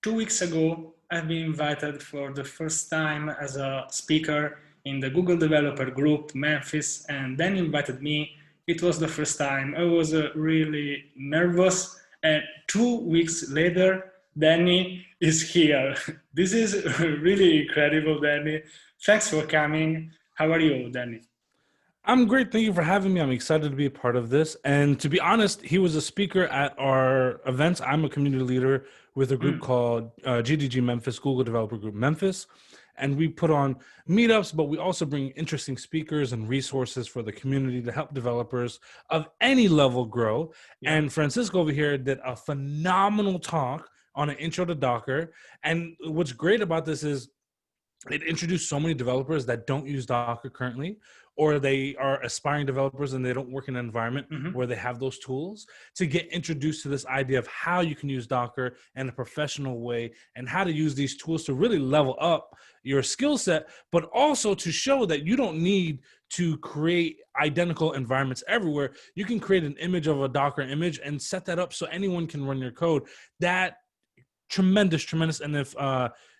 2 weeks ago, I've been invited for the first time as a speaker in the Google developer group, Memphis, and then invited me. It was the first time. I was really nervous, and 2 weeks later, Danny is here. This is really incredible, Danny. Thanks for coming. How are you, Danny? I'm great. Thank you for having me. I'm excited to be a part of this. And to be honest, he was a speaker at our events. I'm a community leader with a group called GDG Memphis, Google Developer Group Memphis. And we put on meetups, but we also bring interesting speakers and resources for the community to help developers of any level grow. Yeah. And Francisco over here did a phenomenal talk on an intro to Docker. And what's great about this is it introduced so many developers that don't use Docker currently, or they are aspiring developers and they don't work in an environment where they have those tools, to get introduced to this idea of how you can use Docker in a professional way and how to use these tools to really level up your skill set, but also to show that you don't need to create identical environments everywhere. You can create an image of a Docker image and set that up so anyone can run your code. That tremendous. And if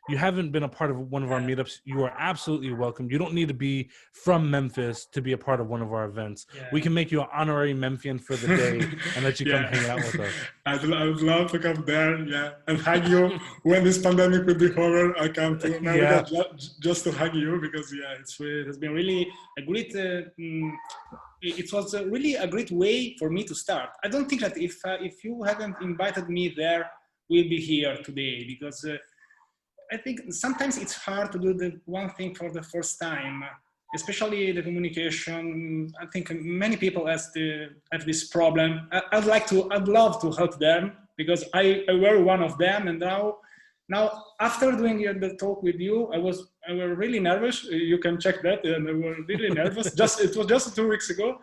you haven't been a part of one of our meetups, you are absolutely welcome. You don't need to be from Memphis to be a part of one of our events. Yeah. We can make you an honorary Memphian for the day and let you come hang out with us. I would love to come there, and hug you. When this pandemic will be over, I come to America just to hug you, because it has been really a great. It was really a great way for me to start. I don't think that if you hadn't invited me there, we'll be here today, because I think sometimes it's hard to do the one thing for the first time, especially the communication. I think many people have this problem. I'd love to help them, because I were one of them, and now after doing the talk with you, I was really nervous. You can check that, and I was really nervous. It was just 2 weeks ago,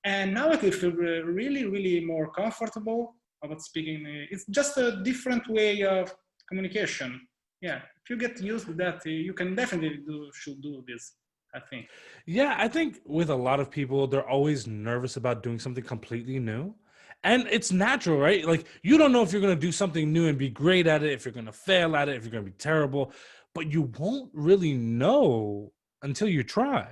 and now I feel really more comfortable about speaking. It's just a different way of communication. Yeah, if you get used to that, you can definitely should do this, I think. Yeah, I think with a lot of people, they're always nervous about doing something completely new. And it's natural, right? Like, you don't know if you're going to do something new and be great at it, if you're going to fail at it, if you're going to be terrible, but you won't really know until you try.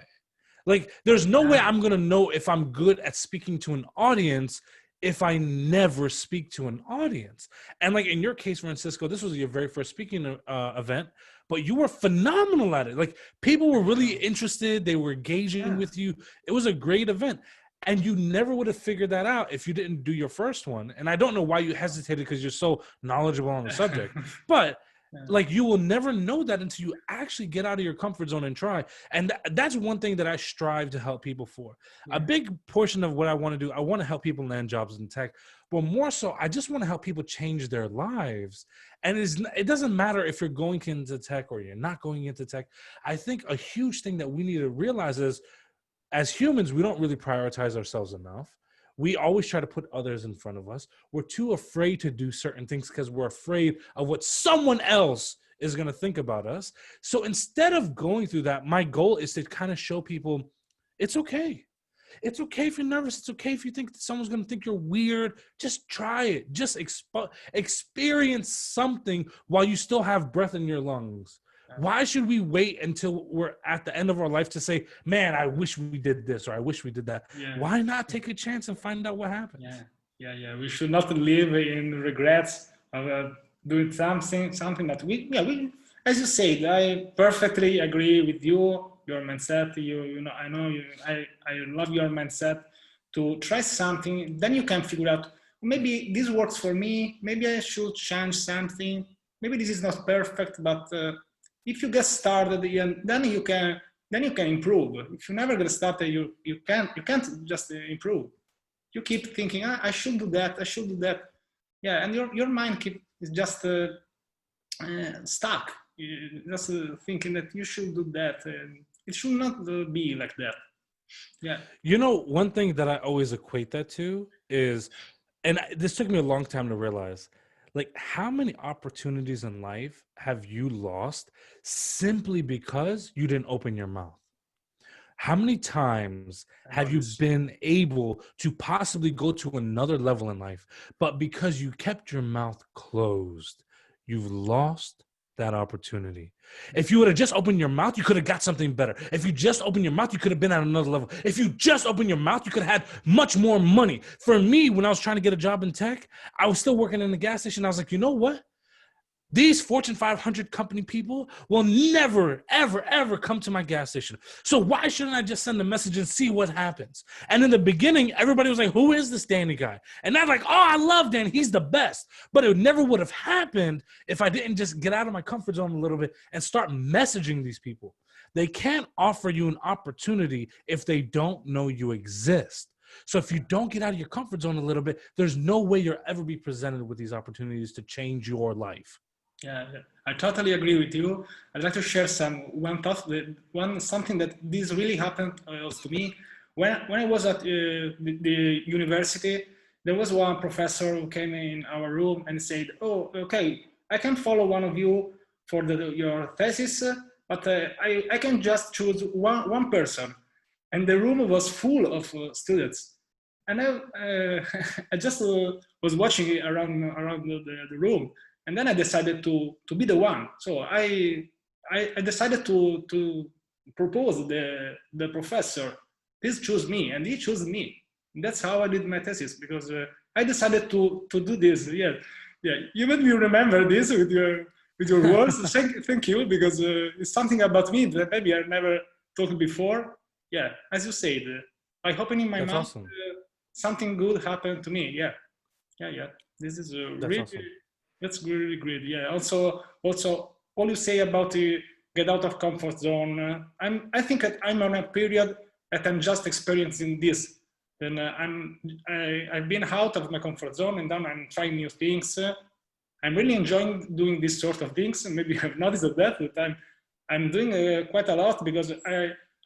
Like, there's no way I'm going to know if I'm good at speaking to an audience if I never speak to an audience. And like in your case, Francisco, this was your very first speaking event, but you were phenomenal at it. Like, people were really interested. They were engaging with you. It was a great event. And you never would have figured that out if you didn't do your first one. And I don't know why you hesitated, because you're so knowledgeable on the subject, but like, you will never know that until you actually get out of your comfort zone and try. And that's one thing that I strive to help people for. A big portion of what I want to do, I want to help people land jobs in tech, but more so, I just want to help people change their lives. And it doesn't matter if you're going into tech or you're not going into tech. I think a huge thing that we need to realize is, as humans, we don't really prioritize ourselves enough. We always try to put others in front of us. We're too afraid to do certain things because we're afraid of what someone else is going to think about us. So instead of going through that, my goal is to kind of show people it's okay. It's okay if you're nervous. It's okay if you think that someone's going to think you're weird. Just try it. Just experience something while you still have breath in your lungs. Why should we wait until we're at the end of our life to say, man, I wish we did this, or I wish we did that? Yeah. Why not take a chance and find out what happens? Yeah. We should not live in regrets of doing something that we, as you said, I perfectly agree with you, your mindset. I love your mindset to try something. Then you can figure out, maybe this works for me. Maybe I should change something. Maybe this is not perfect, but if you get started, then you can improve. If you never get started, you can't just improve. You keep thinking, I should do that. Yeah, and your mind is just stuck. Just thinking that you should do that. It should not be like that. Yeah. You know, one thing that I always equate that to is, and this took me a long time to realize, like, how many opportunities in life have you lost simply because you didn't open your mouth? How many times have you been able to possibly go to another level in life, but because you kept your mouth closed, you've lost that opportunity. If you would have just opened your mouth, you could have got something better. If you just opened your mouth, you could have been at another level. If you just opened your mouth, you could have had much more money. For me, when I was trying to get a job in tech, I was still working in the gas station. I was like, you know what? These Fortune 500 company people will never, ever, ever come to my gas station. So why shouldn't I just send a message and see what happens? And in the beginning, everybody was like, who is this Danny guy? And I'm like, oh, I love Danny. He's the best. But it never would have happened if I didn't just get out of my comfort zone a little bit and start messaging these people. They can't offer you an opportunity if they don't know you exist. So if you don't get out of your comfort zone a little bit, there's no way you'll ever be presented with these opportunities to change your life. Yeah, I totally agree with you. I'd like to share something that this really happened to me. When I was at the university, there was one professor who came in our room and said, oh, okay, I can follow one of you for your thesis, but I can just choose one person. And the room was full of students. And I just was watching it around the room. And then I decided to be the one. So I decided to propose the professor, please choose me, and he chose me. And that's how I did my thesis, because I decided to do this. Yeah. You made me remember this with your words. Thank you, because it's something about me that maybe I never talked before. Yeah, as you said, by opening my mouth, awesome. Something good happened to me. Yeah. This is really. Awesome. That's really great. Yeah. Also, all you say about get out of comfort zone. I think that I'm on a period that I'm just experiencing this. Then I've been out of my comfort zone, and then I'm trying new things. I'm really enjoying doing this sort of things. Maybe I've noticed that I'm doing quite a lot, because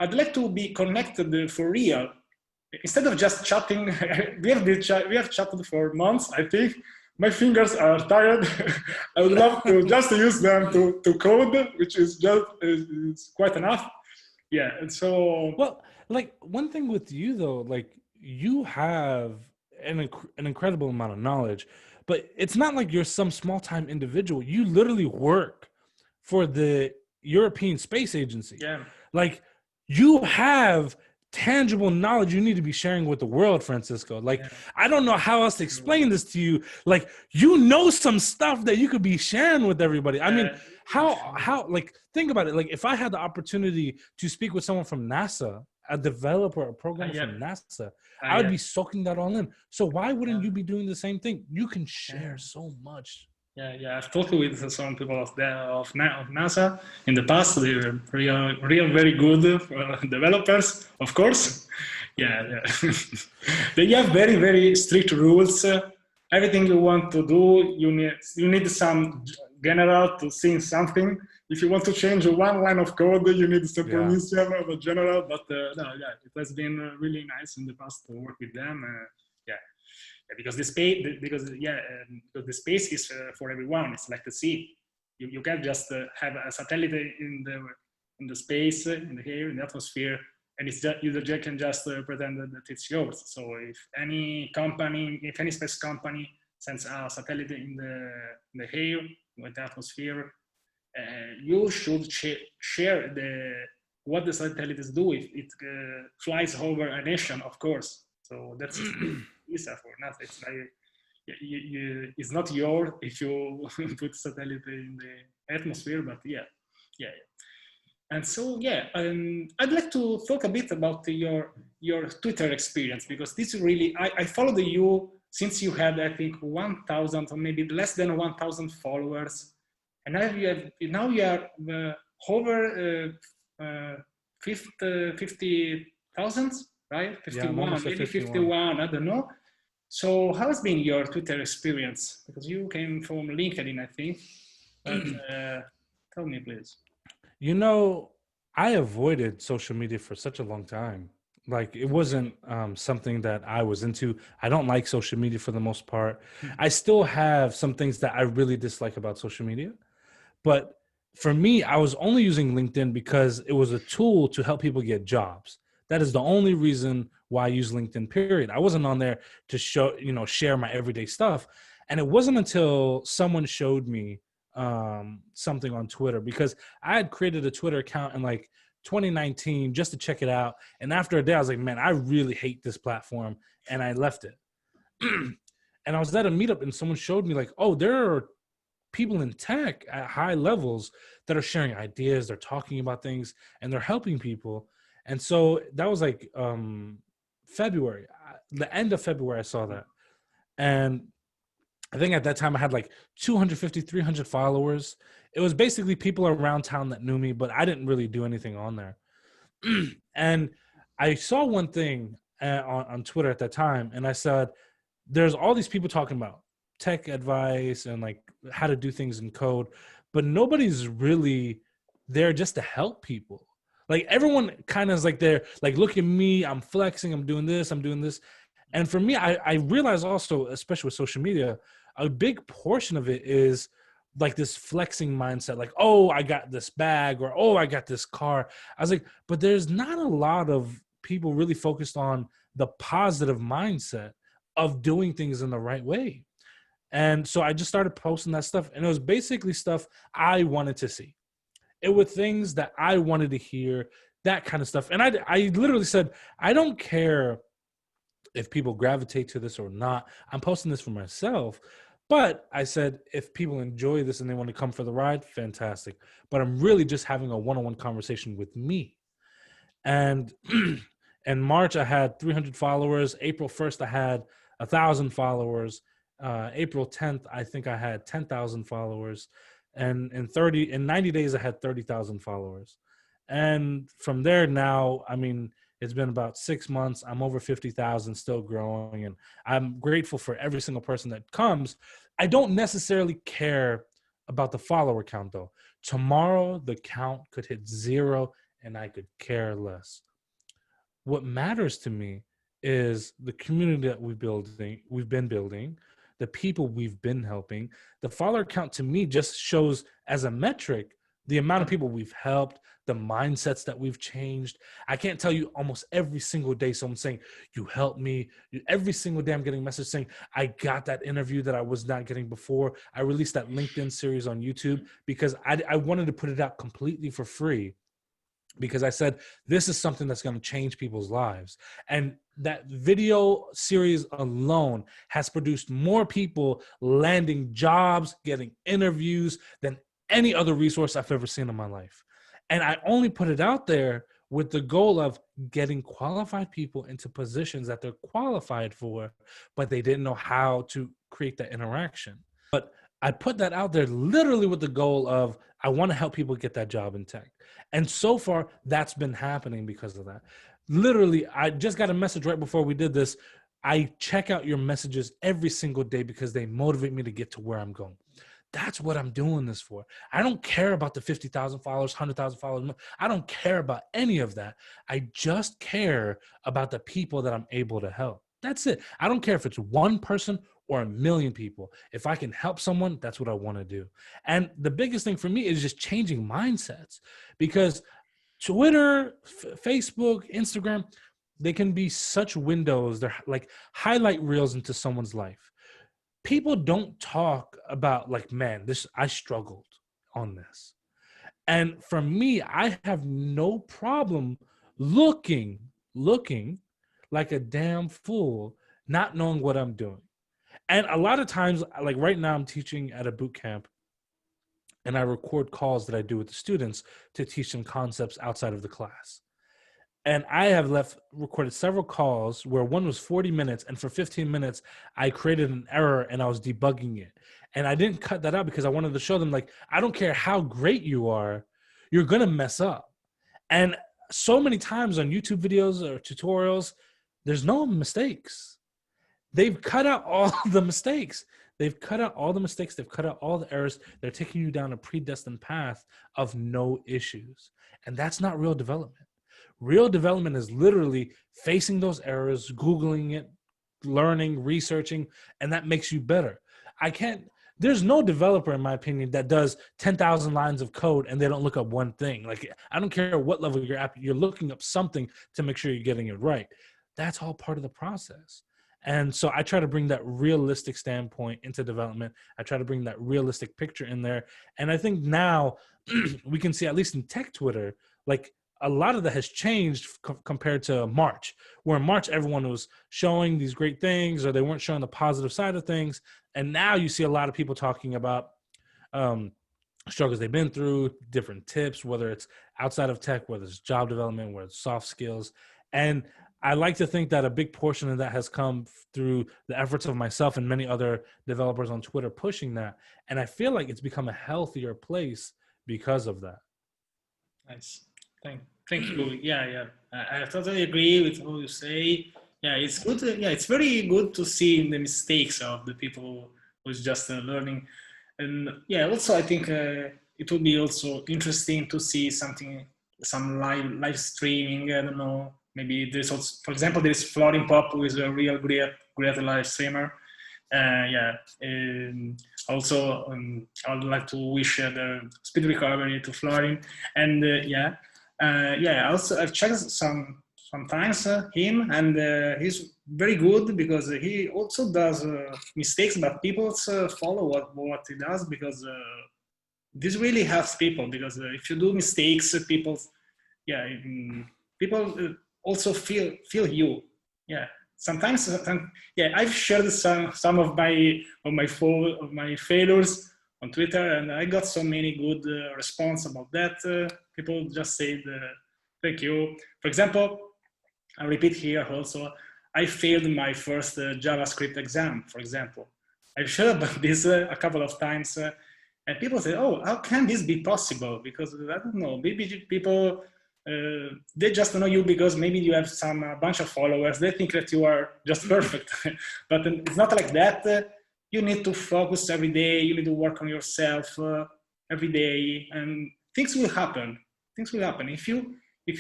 I'd like to be connected for real, instead of just chatting. we have chatted for months, I think. My fingers are tired. I would love to just use them to code, which is is quite enough. Yeah, and so. Well, like one thing with you though, like you have an incredible amount of knowledge, but it's not like you're some small-time individual. You literally work for the European Space Agency. Yeah. Like you have tangible knowledge you need to be sharing with the world, Francisco. Like, yeah. I don't know how else to explain this to you. Like, you know some stuff that you could be sharing with everybody. I mean, how, like, think about it. Like, if I had the opportunity to speak with someone from NASA, a developer, a programmer from NASA, I would be soaking that all in. So why wouldn't you be doing the same thing? You can share so much. Yeah, I've talked with some people of NASA in the past. They were real very good developers, of course. Yeah. They have very, very strict rules. Everything you want to do, you need some general to see something. If you want to change one line of code, you need the permission of a general. But it has been really nice in the past to work with them. Because the space is for everyone. It's like the sea. You can't just have a satellite in the space, in the air, in the atmosphere, and it's just, you can just pretend that it's yours. So if any space company sends a satellite in the air, with the atmosphere, you should share what the satellites do if it flies over a nation, of course. So that's Lisa for nothing. It's like it's not yours if you put satellite in the atmosphere, but yeah. And so I'd like to talk a bit about your Twitter experience, because this really I followed you since you had, I think, 1,000 or maybe less than 1,000 followers, and now you are over 50,000. Right? 51, maybe 51, I don't know. So how has been your Twitter experience? Because you came from LinkedIn, I think. But tell me, please. You know, I avoided social media for such a long time. Like, it wasn't something that I was into. I don't like social media for the most part. I still have some things that I really dislike about social media. But for me, I was only using LinkedIn because it was a tool to help people get jobs. That is the only reason why I use LinkedIn, period. I wasn't on there to share my everyday stuff. And it wasn't until someone showed me something on Twitter, because I had created a Twitter account in like 2019 just to check it out. And after a day, I was like, man, I really hate this platform. And I left it. And I was at a meetup and someone showed me like, oh, there are people in tech at high levels that are sharing ideas. They're talking about things and they're helping people. And so that was like February, the end of February, I saw that. And I think at that time I had like 250, 300 followers. It was basically people around town that knew me, but I didn't really do anything on there. And I saw one thing on Twitter at that time, and I said, there's all these people talking about tech advice and like how to do things in code, but nobody's really there just to help people. Like everyone kind of is like, they're like, look at me, I'm flexing, I'm doing this. And for me, I realize also, especially with social media, a big portion of it is like this flexing mindset, like, oh, I got this bag, or, oh, I got this car. I was like, but there's not a lot of people really focused on the positive mindset of doing things in the right way. And so I just started posting that stuff, and it was basically stuff I wanted to see. It was things that I wanted to hear, that kind of stuff. And I literally said, I don't care if people gravitate to this or not. I'm posting this for myself. But I said, if people enjoy this and they want to come for the ride, fantastic. But I'm really just having a one-on-one conversation with me. And in March, I had 300 followers. April 1st, I had 1,000 followers. April 10th, I think I had 10,000 followers. And in 90 days, I had 30,000 followers. And from there now, I mean, it's been about 6 months. I'm over 50,000, still growing. And I'm grateful for every single person that comes. I don't necessarily care about the follower count, though. Tomorrow, the count could hit 0, and I could care less. What matters to me is the community that we've been building, the people we've been helping. The follower count to me just shows as a metric the amount of people we've helped, the mindsets that we've changed. I can't tell you, almost every single day someone saying, you helped me. Every single day I'm getting a message saying, I got that interview that I was not getting before. I released that LinkedIn series on YouTube because I wanted to put it out completely for free, because I said, this is something that's going to change people's lives. And that video series alone has produced more people landing jobs, getting interviews than any other resource I've ever seen in my life. And I only put it out there with the goal of getting qualified people into positions that they're qualified for, but they didn't know how to create that interaction. But I put that out there literally with the goal of, I want to help people get that job in tech. And so far, that's been happening because of that. Literally, I just got a message right before we did this. I check out your messages every single day because they motivate me to get to where I'm going. That's what I'm doing this for. I don't care about the 50,000 followers, 100,000 followers. I don't care about any of that. I just care about the people that I'm able to help. That's it. I don't care if it's one person or 1 million people. If I can help someone, that's what I want to do. And the biggest thing for me is just changing mindsets, because Twitter, Facebook, Instagram, they can be such windows. They're like highlight reels into someone's life. People don't talk about like, man, I struggled on this. And for me, I have no problem looking like a damn fool, not knowing what I'm doing. And a lot of times, like right now I'm teaching at a boot camp, and I record calls that I do with the students to teach them concepts outside of the class. And I have recorded several calls where one was 40 minutes, and for 15 minutes, I created an error and I was debugging it. And I didn't cut that out because I wanted to show them, like, I don't care how great you are, you're going to mess up. And so many times on YouTube videos or tutorials, there's no mistakes. They've cut out all the mistakes. They've cut out all the mistakes. They've cut out all the errors. They're taking you down a predestined path of no issues. And that's not real development. Real development is literally facing those errors, Googling it, learning, researching, and that makes you better. There's no developer, in my opinion, that does 10,000 lines of code and they don't look up one thing. Like, I don't care what level your app, you're looking up something to make sure you're getting it right. That's all part of the process. And so I try to bring that realistic standpoint into development. I try to bring that realistic picture in there. And I think now we can see, at least in tech Twitter, like a lot of that has changed compared to March, where in March, everyone was showing these great things or they weren't showing the positive side of things. And now you see a lot of people talking about struggles they've been through, different tips, whether it's outside of tech, whether it's job development, whether it's soft skills. And I like to think that a big portion of that has come through the efforts of myself and many other developers on Twitter pushing that. And I feel like it's become a healthier place because of that. Nice. Thank you. Yeah. I totally agree with what you say. Yeah, it's good. It's very good to see the mistakes of the people who's just learning. And also I think it would be also interesting to see some live streaming. I don't know. Maybe there's also, for example, there's Florin Pop, who is a real great live streamer. Also, I would like to wish the speed recovery to Florin. And also I've checked sometimes him, and he's very good because he also does mistakes, but people follow what he does, because this really helps people. Because if you do mistakes, people also feel you. Sometimes I've shared some of my failures on Twitter, and I got so many good response about that. People just said thank you. For example, I repeat here also, I failed my first JavaScript exam, for example. I've shared about this a couple of times, and people say, oh, how can this be possible? Because I don't know, maybe people they just know you because maybe you have a bunch of followers. They think that you are just perfect, but it's not like that. You need to focus every day. You need to work on yourself every day, and things will happen. Things will happen if you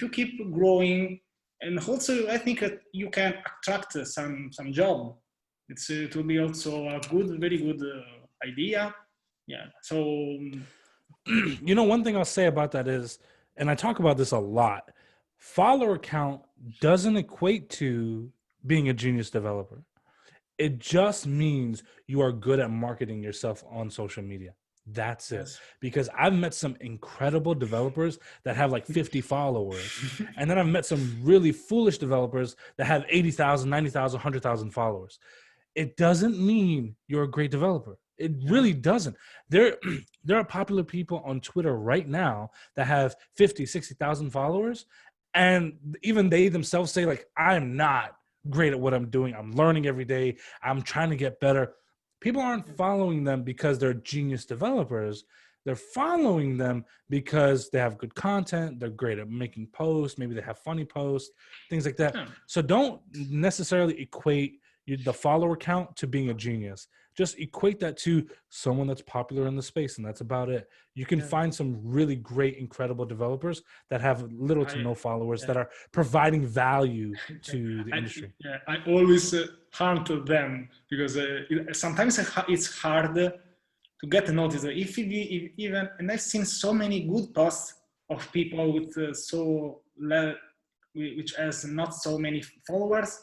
keep growing. And also, I think that you can attract some job. It will be also a very good idea. Yeah. So, one thing I'll say about that is, and I talk about this a lot, follower count doesn't equate to being a genius developer. It just means you are good at marketing yourself on social media. That's it. Yes. Because I've met some incredible developers that have like 50 followers. And then I've met some really foolish developers that have 80,000, 90,000, 100,000 followers. It doesn't mean you're a great developer. It really doesn't. There are popular people on Twitter right now that have 50, 60,000 followers. And even they themselves say, like, I'm not great at what I'm doing. I'm learning every day. I'm trying to get better. People aren't following them because they're genius developers. They're following them because they have good content. They're great at making posts. Maybe they have funny posts, things like that. So don't necessarily equate the follower count to being a genius. Just equate that to someone that's popular in the space, and that's about it. You can find some really great, incredible developers that have little to no followers that are providing value to the industry. I always hunt them because sometimes it's hard to get noticed. Even, and I've seen so many good posts of people with which has not so many followers.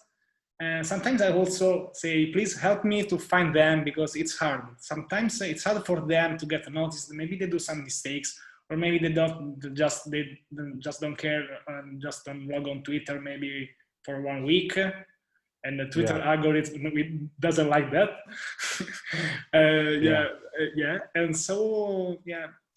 And sometimes I also say, please help me to find them, because it's hard. Sometimes it's hard for them to get noticed. Maybe they do some mistakes, or maybe they just don't care and just don't log on Twitter maybe for 1 week, and the Twitter algorithm doesn't like that. And so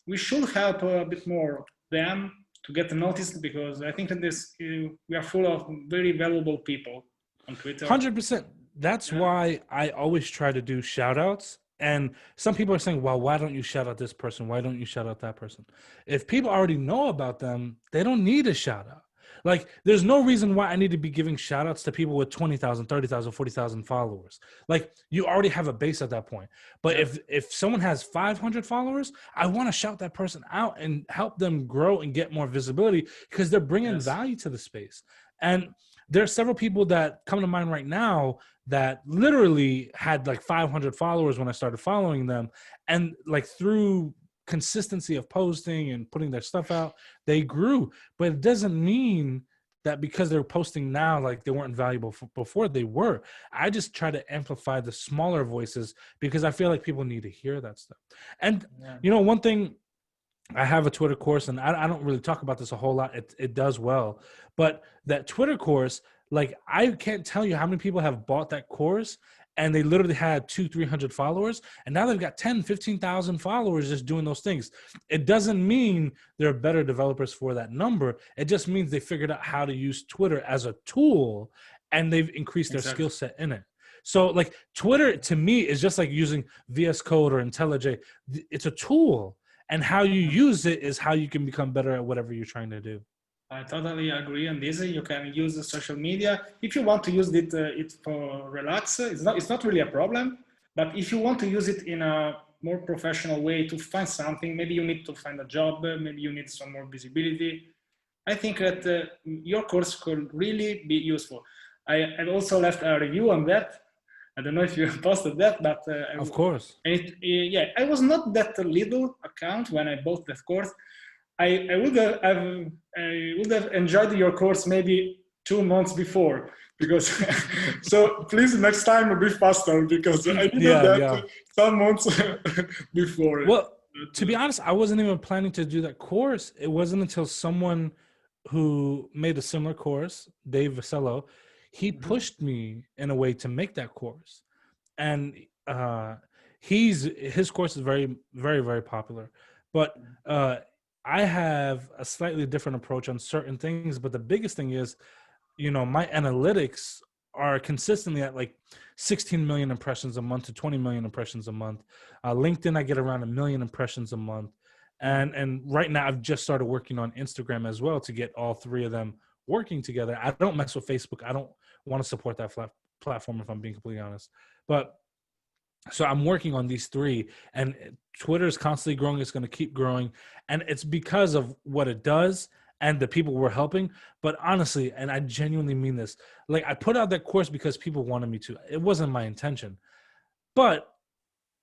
we should help a bit more them to get noticed, because I think that we are full of very valuable people on Twitter. 100%. That's why I always try to do shout outs. And some people are saying, well, why don't you shout out this person? Why don't you shout out that person? If people already know about them, they don't need a shout out. Like, there's no reason why I need to be giving shout outs to people with 20,000, 30,000, 40,000 followers. Like, you already have a base at that point. But if someone has 500 followers, I want to shout that person out and help them grow and get more visibility, because they're bringing value to the space. And there are several people that come to mind right now that literally had like 500 followers when I started following them. And like through consistency of posting and putting their stuff out, they grew. But it doesn't mean that because they're posting now, like they weren't valuable before. They were. I just try to amplify the smaller voices because I feel like people need to hear that stuff. And one thing, I have a Twitter course, and I don't really talk about this a whole lot. It does well, but that Twitter course, like I can't tell you how many people have bought that course, and they literally had 200-300 followers, and now they've got 10,000-15,000 followers just doing those things. It doesn't mean they're better developers for that number. It just means they figured out how to use Twitter as a tool, and they've increased their skill set in it. So like Twitter to me is just like using VS Code or IntelliJ. It's a tool, and how you use it is how you can become better at whatever you're trying to do. I totally agree on this. You can use the social media if you want to use it for relax. It's not really a problem. But if you want to use it in a more professional way to find something, maybe you need to find a job. Maybe you need some more visibility. I think that your course could really be useful. I've also left a review on that. I don't know if you posted that, but of course. I was not that little account when I bought that course. I would have enjoyed your course maybe 2 months before, because so please next time be faster, because I did that some months before. Well, to be honest, I wasn't even planning to do that course. It wasn't until someone who made a similar course, Dave Vasello, he pushed me in a way to make that course, and his course is very, very, very popular, but I have a slightly different approach on certain things. But the biggest thing is, my analytics are consistently at like 16 million impressions a month to 20 million impressions a month. LinkedIn, I get around 1 million impressions a month. And right now I've just started working on Instagram as well to get all three of them working together. I don't mess with Facebook. I don't want to support that platform, if I'm being completely honest. But so I'm working on these three, and Twitter is constantly growing. It's going to keep growing. And it's because of what it does and the people we're helping. But honestly, and I genuinely mean this, like I put out that course because people wanted me to. It wasn't my intention. But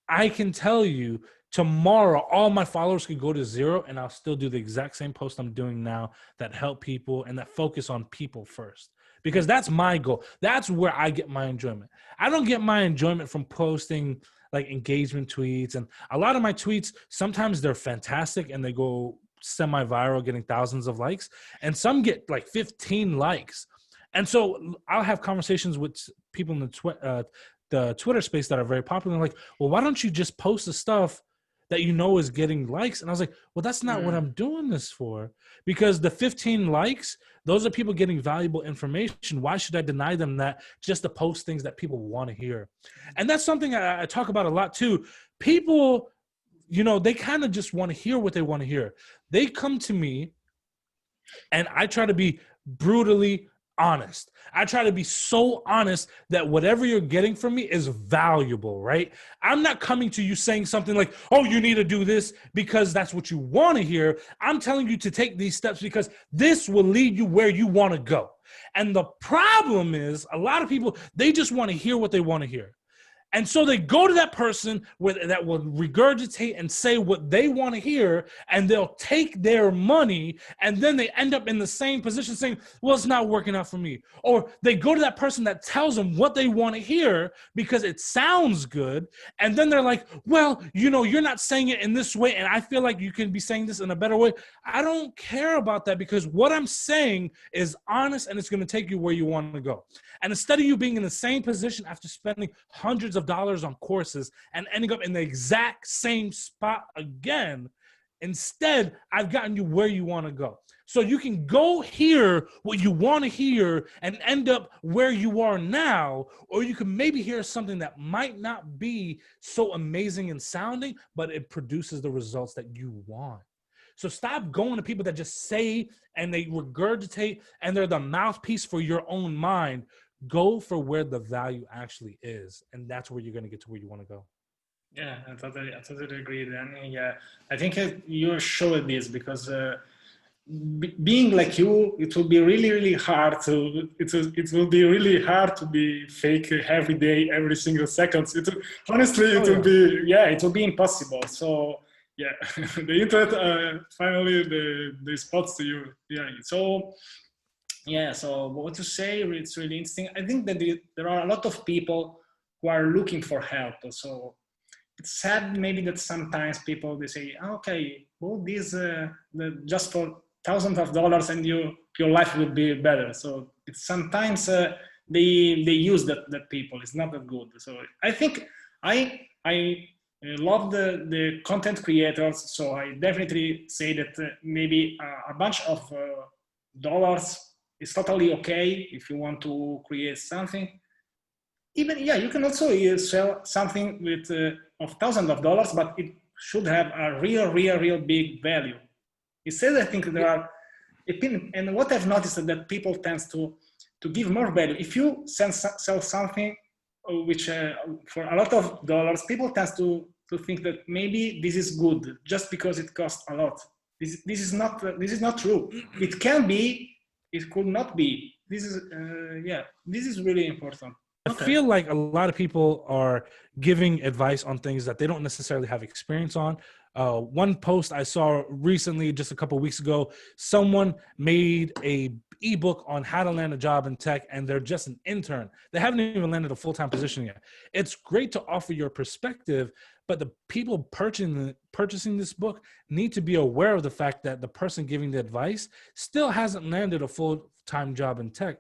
I can tell you tomorrow, all my followers could go to 0, and I'll still do the exact same post I'm doing now that help people and that focus on people first. Because that's my goal. That's where I get my enjoyment. I don't get my enjoyment from posting like engagement tweets. And a lot of my tweets, sometimes they're fantastic and they go semi-viral, getting thousands of likes. And some get like 15 likes. And so I'll have conversations with people in the Twitter space that are very popular. And like, well, why don't you just post the stuff that is getting likes? And I was like, well, that's not what I'm doing this for. Because the 15 likes, those are people getting valuable information. Why should I deny them that just to post things that people want to hear? And that's something I talk about a lot too. People, they kind of just want to hear what they want to hear. They come to me and I try to be brutally honest. I try to be so honest that whatever you're getting from me is valuable, right? I'm not coming to you saying something like, oh, you need to do this because that's what you want to hear. I'm telling you to take these steps because this will lead you where you want to go. And the problem is a lot of people, they just want to hear what they want to hear. And so they go to that person that will regurgitate and say what they want to hear, and they'll take their money, and then they end up in the same position saying, well, it's not working out for me. Or they go to that person that tells them what they want to hear because it sounds good, and then they're like, well, you're not saying it in this way, and I feel like you can be saying this in a better way. I don't care about that because what I'm saying is honest, and it's going to take you where you want to go. And instead of you being in the same position after spending hundreds of dollars on courses and ending up in the exact same spot again, instead, I've gotten you where you want to go. So you can go hear what you want to hear and end up where you are now, or you can maybe hear something that might not be so amazing and sounding, but it produces the results that you want. So stop going to people that just say and they regurgitate and they're the mouthpiece for your own mind. Go for where the value actually is, and that's where you're going to get to where you want to go. Yeah, I totally agree. Then, yeah, I think you showed this because being like you, it will be really, really hard to. It will be really hard to be fake every day, every single second. It will be impossible. So yeah, the internet finally the spots to you. Yeah, so. Yeah, so what you say, it's really interesting. I think that there are a lot of people who are looking for help. So it's sad maybe that sometimes people, they say, okay, well, this just for thousands of dollars and your life will be better. So it's sometimes they use that people. It's not that good. So I think I love the content creators. So I definitely say that maybe a bunch of dollars is totally okay if you want to create something. Even, yeah, you can also sell something with of thousands of dollars, but it should have a real big value. Instead, I think there are, and what I've noticed is that people tend to give more value. If you sell something which for a lot of dollars, people tend to think that maybe this is good just because it costs a lot. This is not true. It can be, it could not be. This is yeah, this is really important. I feel like a lot of people are giving advice on things that they don't necessarily have experience on. One post I saw recently, just a couple of weeks ago, someone made a ebook on how to land a job in tech, and they're just an intern. They haven't even landed a full-time position yet. It's great to offer your perspective, but the people purchasing this book need to be aware of the fact that the person giving the advice still hasn't landed a full-time job in tech.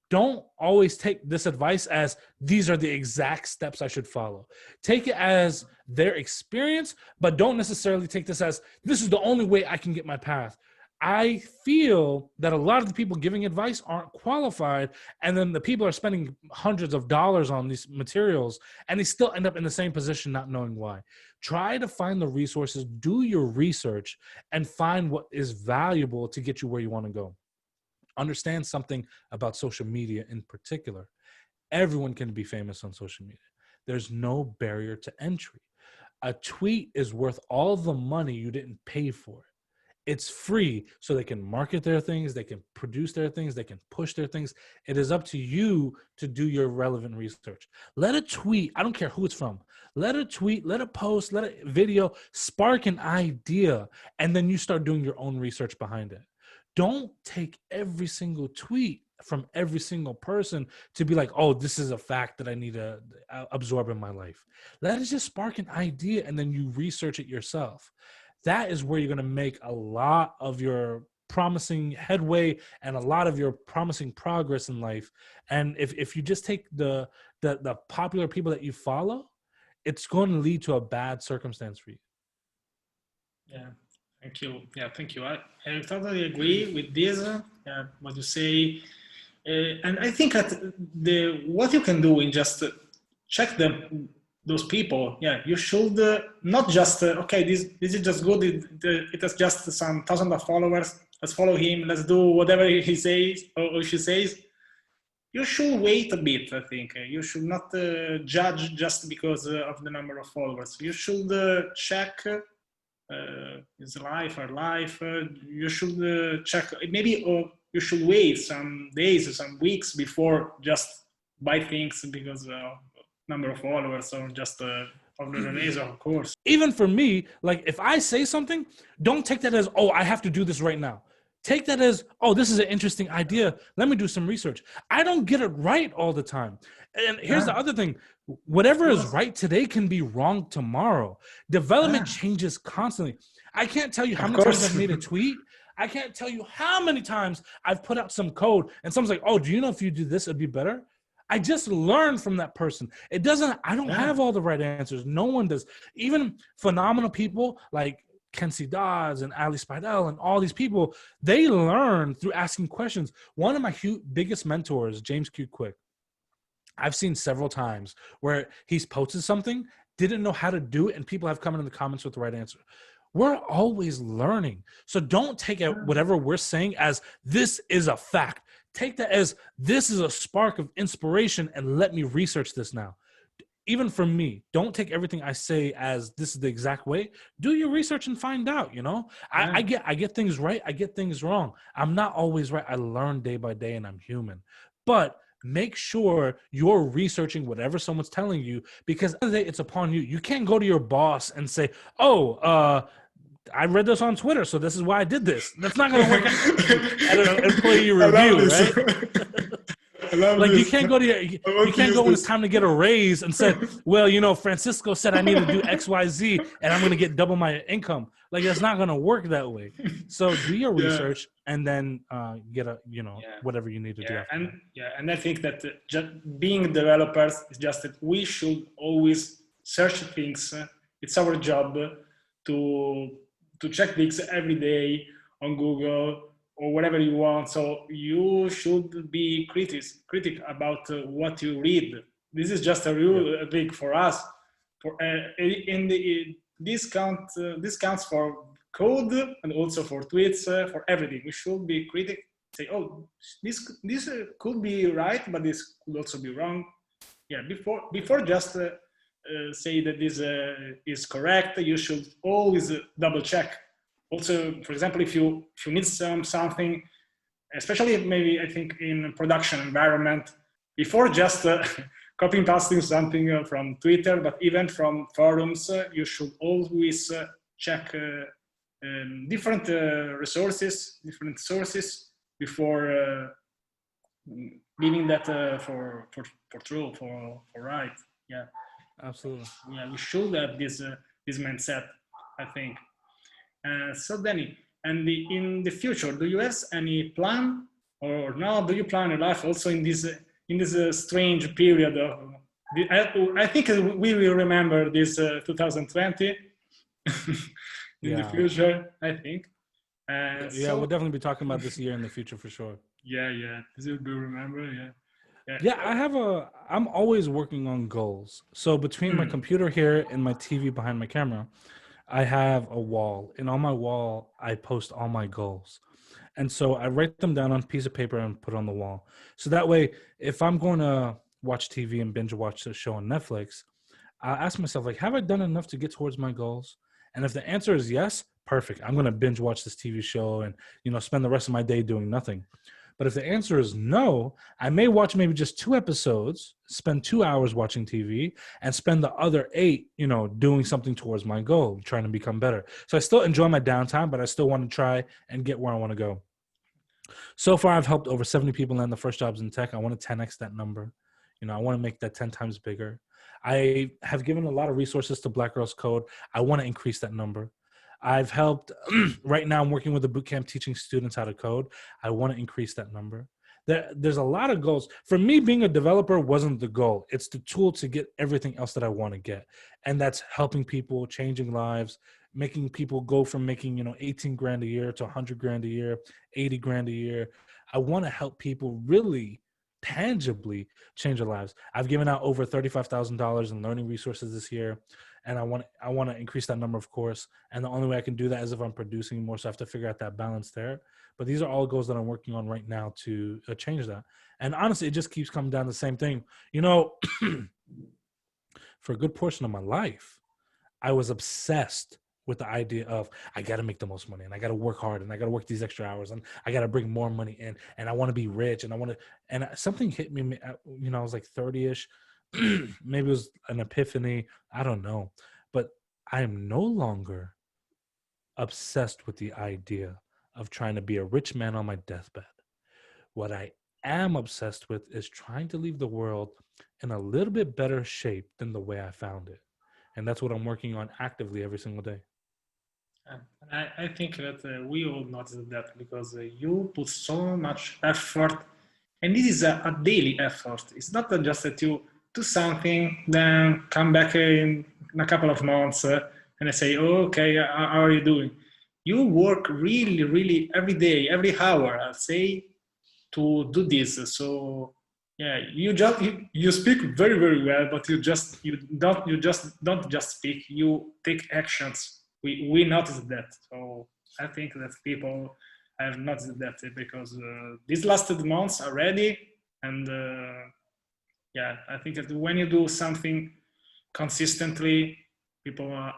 Don't always take this advice as these are the exact steps I should follow. Take it as their experience, but don't necessarily take this as this is the only way I can get my path. I feel that a lot of the people giving advice aren't qualified, and then the people are spending hundreds of dollars on these materials, and they still end up in the same position not knowing why. Try to find the resources, do your research, and find what is valuable to get you where you want to go. Understand something about social media in particular. Everyone can be famous on social media. There's no barrier to entry. A tweet is worth all the money you didn't pay for it. It's free, so they can market their things, they can produce their things, they can push their things. It is up to you to do your relevant research. Let a tweet, I don't care who it's from, let a tweet, let a post, let a video spark an idea, and then you start doing your own research behind it. Don't take every single tweet from every single person to be like, oh, this is a fact that I need to absorb in my life. Let it just spark an idea, and then you research it yourself. That is where you're going to make a lot of your promising headway and a lot of your promising progress in life. And if you just take the popular people that you follow, it's going to lead to a bad circumstance for you. Yeah. Thank you. Yeah, thank you. I totally agree with this. What you say, and I think that what you can do in just check those people. Yeah, you should not just okay. This is just good. It has just some thousands of followers. Let's follow him. Let's do whatever he says or she says. You should wait a bit. I think you should not judge just because of the number of followers. You should check. His life, her life. You should check. Maybe you should wait some days or some weeks before just buy things because number of followers or just of the release, of course. Even for me, like if I say something, don't take that as, oh, I have to do this right now. Take that as, oh, this is an interesting idea. Let me do some research. I don't get it right all the time. And here's the other thing. Whatever is right today can be wrong tomorrow. Development changes constantly. I can't tell you how many times I've made a tweet. I can't tell you how many times I've put out some code and someone's like, oh, do you know if you do this, it'd be better? I just learned from that person. I don't have all the right answers. No one does. Even phenomenal people like Kenzie Dodds and Ali Spidell and all these people, they learn through asking questions. One of my biggest mentors, James Q. Quick, I've seen several times where he's posted something, didn't know how to do it, and people have come in the comments with the right answer. We're always learning. So don't take whatever we're saying as this is a fact. Take that as this is a spark of inspiration and let me research this now. Even for me, don't take everything I say as this is the exact way. Do your research and find out, you know? I get things right. I get things wrong. I'm not always right. I learn day by day and I'm human. But make sure you're researching whatever someone's telling you, because at the end of the day, it's upon you. You can't go to your boss and say, oh, I read this on Twitter, so this is why I did this. That's not going to work at an employee I love review, this. right? I love Like this. you can't go to you can't go when it's time to get a raise and say, well, you know, Francisco said I need to do X, Y, Z, and I'm going to get double my income. Like that's not going to work that way. So do your research and then get a whatever you need to do. After and I think that just being developers is just that we should always search things. It's our job to check things every day on Google or whatever you want. So you should be critic about what you read. This is just a real thing for us. For this counts for code and also for tweets, for everything. We should be critic. Say, oh, this could be right, but this could also be wrong. Yeah, before just say that this is correct, you should always double check. Also, for example, if you need something, especially maybe I think in production environment, before just copy and pasting something from Twitter, but even from forums, you should always check different resources, different sources before leaving that for true, for right. Yeah, absolutely. Yeah, we should have this mindset, I think. So Danny, and in the future, do you have any plan, or no? Do you plan your life also in this strange period of? I think we will remember this 2020 in the future. I think. So, we'll definitely be talking about this year in the future for sure. Yeah, this will be remembered. I'm always working on goals. So between my computer here and my TV behind my camera, I have a wall, and on my wall, I post all my goals. And so I write them down on a piece of paper and put on the wall. So that way, if I'm going to watch TV and binge watch a show on Netflix, I ask myself, like, have I done enough to get towards my goals? And if the answer is yes, perfect. I'm going to binge watch this TV show and, spend the rest of my day doing nothing. But if the answer is no, I may watch maybe just 2 episodes, spend 2 hours watching TV, and spend the other 8, doing something towards my goal, trying to become better. So I still enjoy my downtime, but I still want to try and get where I want to go. So far, I've helped over 70 people land the first jobs in tech. I want to 10x that number. I want to make that 10 times bigger. I have given a lot of resources to Black Girls Code. I want to increase that number. I've helped, right now I'm working with a bootcamp teaching students how to code. I want to increase that number. There's a lot of goals. For me, being a developer wasn't the goal. It's the tool to get everything else that I want to get. And that's helping people, changing lives, making people go from making, 18 grand a year to 100 grand a year, 80 grand a year. I want to help people really tangibly change their lives. I've given out over $35,000 in learning resources this year. And I want to increase that number, of course. And the only way I can do that is if I'm producing more. So I have to figure out that balance there. But these are all goals that I'm working on right now to change that. And honestly, it just keeps coming down to the same thing. For a good portion of my life, I was obsessed with the idea of I got to make the most money and I got to work hard and I got to work these extra hours and I got to bring more money in and I want to be rich and something hit me, I was like 30-ish. Maybe it was an epiphany. I don't know. But I am no longer obsessed with the idea of trying to be a rich man on my deathbed. What I am obsessed with is trying to leave the world in a little bit better shape than the way I found it. And that's what I'm working on actively every single day. I think that we all notice that because you put so much effort, and this is a daily effort. It's not just that you do something, then come back in a couple of months and I say, oh, okay, how are you doing? You work really, really every day, every hour, I'll say, to do this. So yeah, you speak very, very well, but you don't just speak, you take actions. We noticed that. So I think that people have noticed that because these lasted months already, and yeah, I think that when you do something consistently, people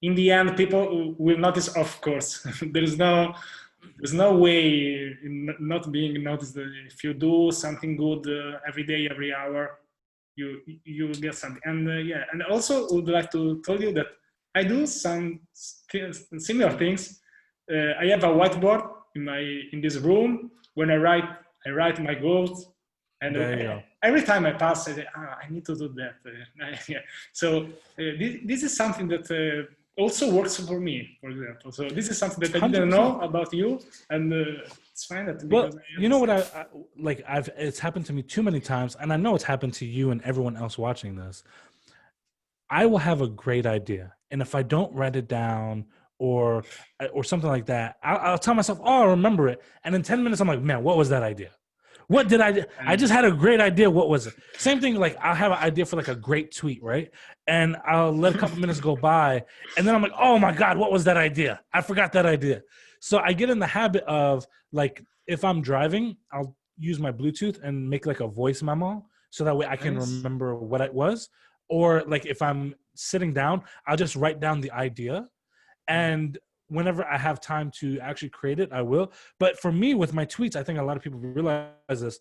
in the end, people will notice. Of course, there's no way not being noticed. If you do something good every day, every hour, you get something. And yeah, and also would like to tell you that I do some similar things. I have a whiteboard in this room. When I write my goals, and every time I pass, I say, I need to do that. Yeah. So this is something that also works for me, for example. So this is something that I didn't 100%. know about you, and it's fine. That Well, you know what I like? It's happened to me too many times, and I know it's happened to you and everyone else watching this. I will have a great idea, and if I don't write it down or something like that, I'll tell myself, "Oh, I'll remember it." And in 10 minutes, I'm like, "Man, what was that idea? What did I do? I just had a great idea. What was it?" Same thing. Like I'll have an idea for like a great tweet, right? And I'll let a couple minutes go by, and then I'm like, "Oh my God, what was that idea? I forgot that idea." So I get in the habit of like, if I'm driving, I'll use my Bluetooth and make like a voice memo, so that way I can remember what it was. Or like if I'm sitting down, I'll just write down the idea, and whenever I have time to actually create it, I will. But for me, with my tweets, I think a lot of people realize this.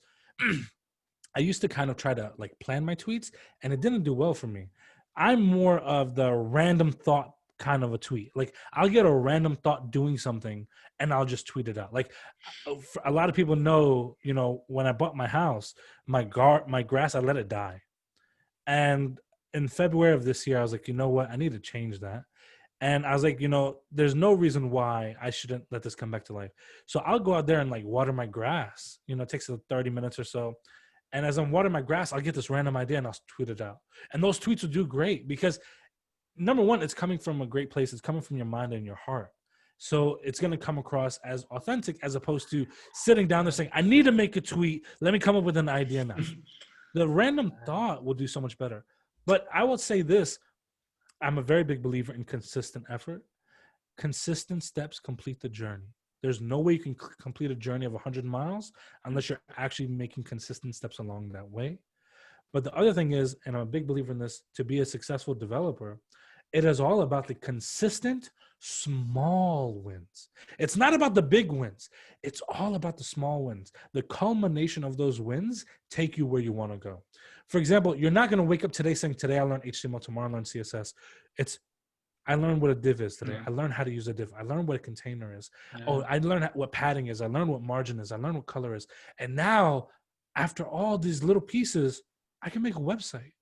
I used to kind of try to like plan my tweets, and it didn't do well for me. I'm more of the random thought kind of a tweet. Like I'll get a random thought doing something, and I'll just tweet it out. Like a lot of people know, you know, when I bought my house, my grass, I let it die. And in February of this year, I was like, you know what? I need to change that. And I was like, you know, there's no reason why I shouldn't let this come back to life. So I'll go out there and like water my grass. You know, it takes 30 minutes or so. And as I'm watering my grass, I'll get this random idea and I'll tweet it out. And those tweets will do great because number one, it's coming from a great place. It's coming from your mind and your heart. So it's going to come across as authentic as opposed to sitting down there saying, I need to make a tweet. Let me come up with an idea now. The random thought will do so much better. But I will say this, I'm a very big believer in consistent effort. Consistent steps complete the journey. There's no way you can complete a journey of 100 miles unless you're actually making consistent steps along that way. But the other thing is, and I'm a big believer in this, to be a successful developer, it is all about the consistent small wins. It's not about the big wins. It's all about the small wins. The culmination of those wins take you where you want to go. For example, you're not going to wake up today saying, today I learned HTML, tomorrow I learned CSS. It's, I learned what a div is today. I learned how to use a div. I learned what a container is. Oh, I learned what padding is. I learned what margin is. I learned what color is. And now, after all these little pieces, I can make a website.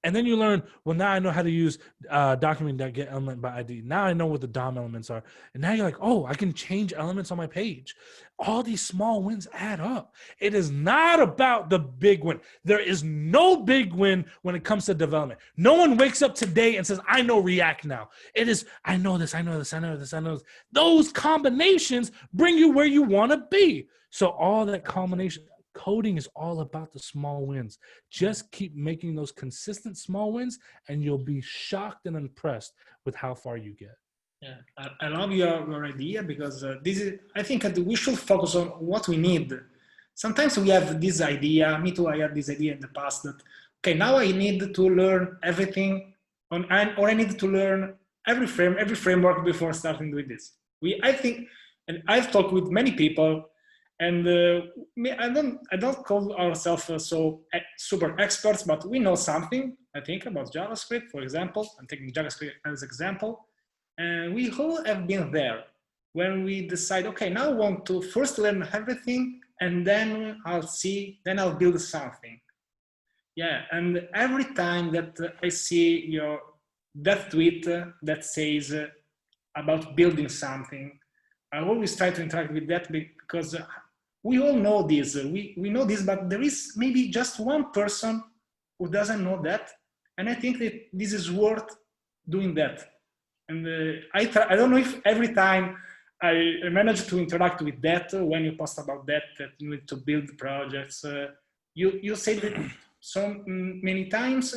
And then you learn, well, now I know how to use document.get element by ID. Now I know what the DOM elements are. And now you're like, oh, I can change elements on my page. All these small wins add up. It is not about the big win. There is no big win when it comes to development. No one wakes up today and says, I know React now. It is, I know this, I know this, I know this, I know this. Those combinations bring you where you want to be. So all that combination, coding is all about the small wins. Just keep making those consistent small wins and you'll be shocked and impressed with how far you get. Yeah, I love your idea because this is, I think that we should focus on what we need. Sometimes we have this idea, me too, I had this idea in the past that, okay, now I need to learn everything or I need to learn every framework before starting with this. I think, and I've talked with many people. And I don't call ourselves so super experts, but we know something, I think, about JavaScript, for example. I'm taking JavaScript as an example. And we all have been there when we decide, okay, now I want to first learn everything, and then I'll build something. Yeah, and every time that I see that tweet that says about building something, I always try to interact with that because we all know this. We know this, but there is maybe just one person who doesn't know that. And I think that this is worth doing that. And I don't know if every time I manage to interact with that, when you post about that you need to build projects, you say that so many times.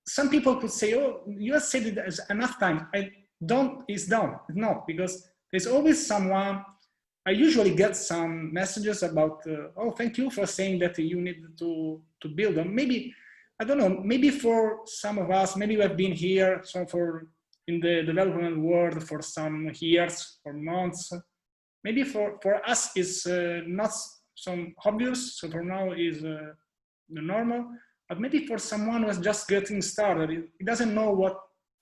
Some people could say, oh, you have said it as enough times. It's done. No, because there's always someone. I usually get some messages about, oh, thank you for saying that you need to build them. Maybe, I don't know, maybe for some of us, maybe we have been here in the development world for some years or months. Maybe for us it's not so obvious, so for now is the normal, but maybe for someone who's just getting started, he doesn't know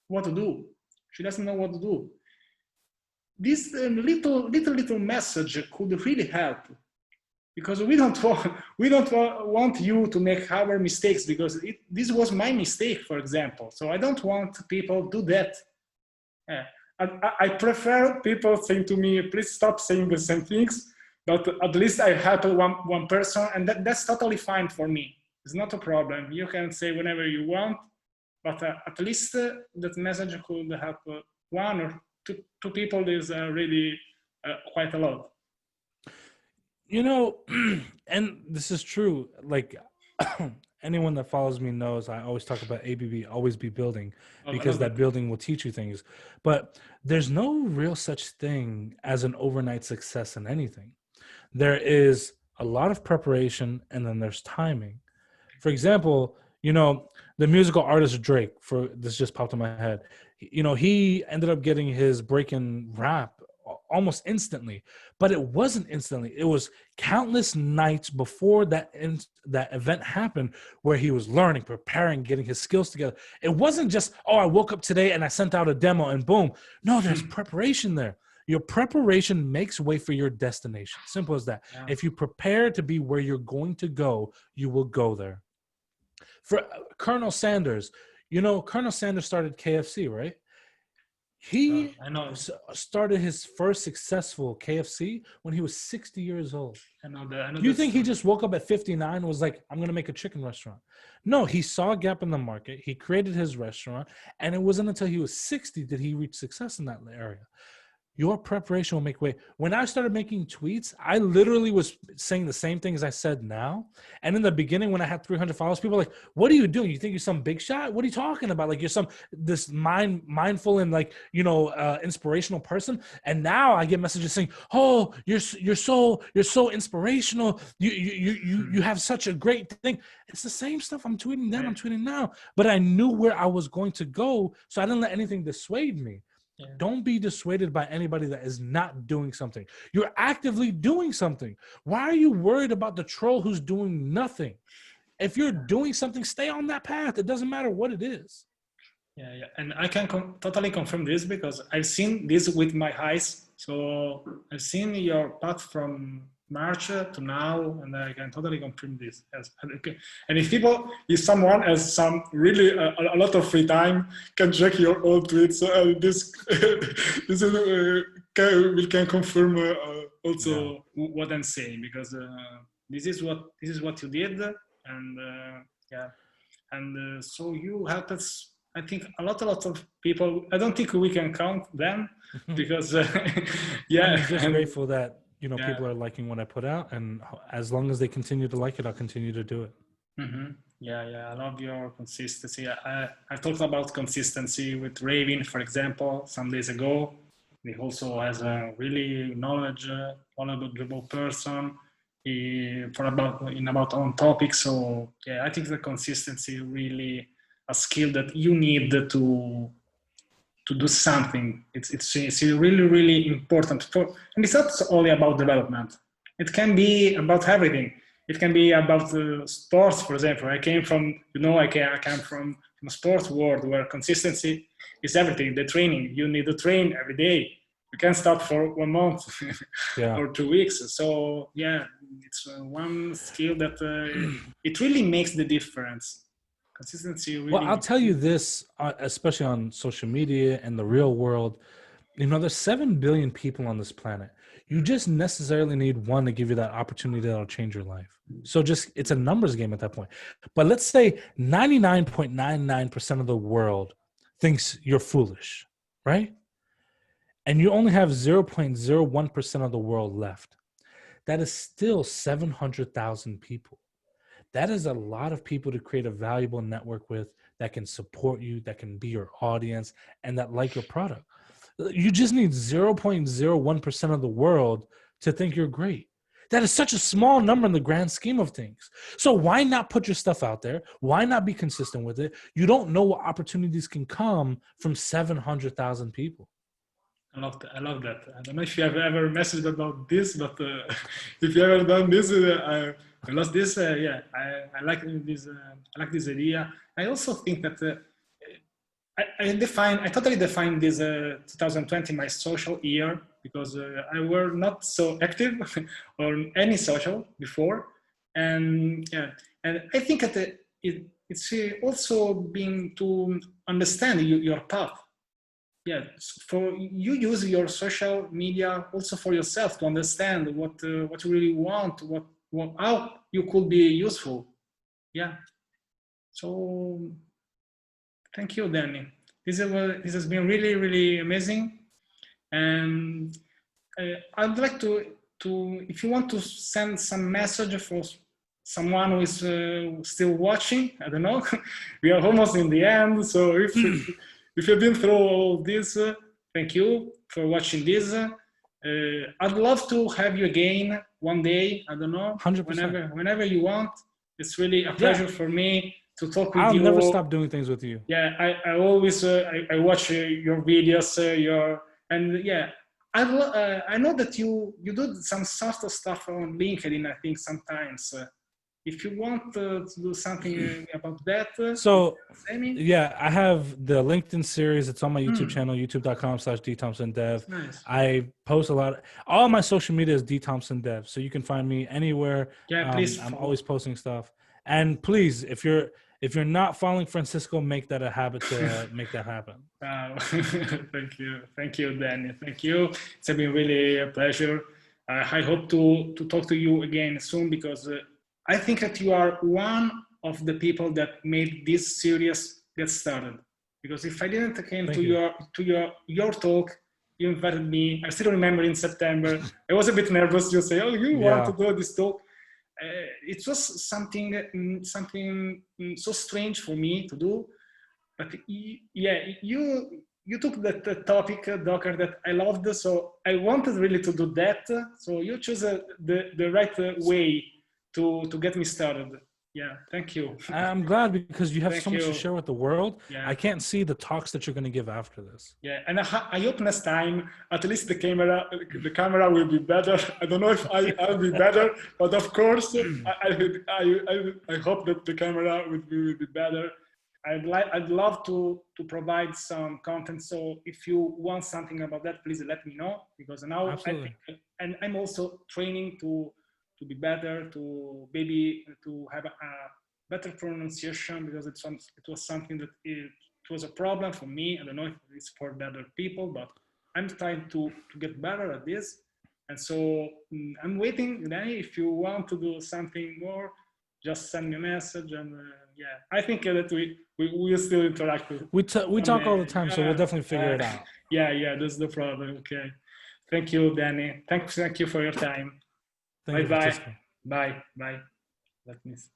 what to do. She doesn't know what to do. This little message could really help, because we don't want you to make our mistakes, because this was my mistake, for example. So I don't want people to do that. I prefer people saying to me, please stop saying the same things, but at least I helped one person, and that's totally fine for me. It's not a problem. You can say whenever you want, but at least that message could help one or two people is really quite a lot. You know, and this is true. Like anyone that follows me knows I always talk about ABB, always be building, because that building will teach you things. But there's no real such thing as an overnight success in anything. There is a lot of preparation, and then there's timing. For example, you know, the musical artist Drake, for this just popped in my head. You know, he ended up getting his break in rap almost instantly, but it wasn't instantly. It was countless nights before that event happened, where he was learning, preparing, getting his skills together. It wasn't just, oh, I woke up today and I sent out a demo and boom. No, there's preparation there. Your preparation makes way for your destination. Simple as that. Yeah. If you prepare to be where you're going to go, you will go there. For Colonel Sanders, you know, Colonel Sanders started KFC, right? He started his first successful KFC when he was 60 years old. Do you think he just woke up at 59 and was like, I'm going to make a chicken restaurant? No, he saw a gap in the market. He created his restaurant, and it wasn't until he was 60 that he reached success in that area. Your preparation will make way. When I started making tweets, I literally was saying the same thing as I said now. And in the beginning, when I had 300 followers, people were like, what are you doing? You think you're some big shot? What are you talking about? Like, you're this mindful and, like, you know, inspirational person. And now I get messages saying, oh, you're so inspirational. You have such a great thing. It's the same stuff I'm tweeting then, I'm tweeting now. But I knew where I was going to go, so I didn't let anything dissuade me. Yeah. Don't be dissuaded by anybody that is not doing something. You're actively doing something. Why are you worried about the troll who's doing nothing? If you're doing something, stay on that path. It doesn't matter what it is. Yeah. And I can totally confirm this, because I've seen this with my eyes. So I've seen your path from March to now, and I can totally confirm this. And if someone has some really a lot of free time, can check your old tweets. We can confirm also what I'm saying, because this is what you did, and so you helped us. I think a lot of people. I don't think we can count them, because I'm just grateful that, you know, people are liking what I put out, and as long as they continue to like it, I'll continue to do it. Mm-hmm. Yeah, I love your consistency. I talked about consistency with Raven, for example, some days ago. He also has a really knowledgeable person about on topics. So yeah, I think the consistency really a skill that you need to do something. It's really, really important and it's not only about development. It can be about everything. It can be about sports, for example. I came from a sports world where consistency is everything. The training, you need to train every day. You can't stop for 1 month or 2 weeks. So yeah, it's one skill that it really makes the difference. Consistency really. Well, I'll tell you this, especially on social media and the real world, you know, there's 7 billion people on this planet. You just necessarily need one to give you that opportunity that'll change your life. So it's a numbers game at that point. But let's say 99.99% of the world thinks you're foolish, right? And you only have 0.01% of the world left. That is still 700,000 people. That is a lot of people to create a valuable network with, that can support you, that can be your audience, and that like your product. You just need 0.01% of the world to think you're great. That is such a small number in the grand scheme of things. So why not put your stuff out there? Why not be consistent with it? You don't know what opportunities can come from 700,000 people. I love that. I don't know if you have ever messaged about this, but if you ever done this, I love this. I like this. I like this idea. I also think that I totally defined this 2020 my social year because I were not so active on any social before, and yeah, and I think that it's also being to understand your path. Yeah, for you use your social media also for yourself to understand what you really want, what how you could be useful. Yeah, so thank you, Danny. This has been really, really amazing. And I'd like to if you want to send some message for someone who is still watching, I don't know, we are almost in the end. So if you've been through all this, thank you for watching this. I'd love to have you again one day. I don't know, 100%. whenever you want. It's really a pleasure for me to talk with you. I'll never stop doing things with you. Yeah, I always I watch your videos, and yeah, I know that you do some sort of stuff on LinkedIn. I think sometimes. If you want to do something about that, so yeah, I have the LinkedIn series. It's on my YouTube channel, youtube.com/dthompsondev. Nice. I post a lot. All my social media is dthompsondev, so you can find me anywhere. Yeah, please. I'm always posting stuff. And please, if you're not following Francesco, make that a habit to make that happen. Thank you, Danny. Thank you. It's been really a pleasure. I hope to talk to you again soon because I think that you are one of the people that made this series get started. Because if I didn't come to your talk, you invited me. I still remember in September. I was a bit nervous. You say, "Oh, you want to do this talk?" It was something so strange for me to do, but yeah, you took that topic, Docker, that I loved, so I wanted really to do that. So you chose the right way to get me started. Yeah, thank you. I'm glad because you have so much to share with the world. Yeah. I can't see the talks that you're going to give after this. Yeah, and I hope next time at least the camera will be better. I don't know if I'll be better, but of course I hope that the camera will be better. I'd love to provide some content. So if you want something about that, please let me know, because now Absolutely. and I'm also training to be better, to maybe to have a better pronunciation, because it was something that it was a problem for me. I don't know if it's for the other people, but I'm trying to get better at this. And so I'm waiting. Danny, if you want to do something more, just send me a message. And yeah, I think that we will still interact. We talk all the time, so we'll definitely figure it out. Yeah, that's the problem. Okay. Thank you, Danny. Thank you for your time. Thank you, Francesco. Bye. Let me see.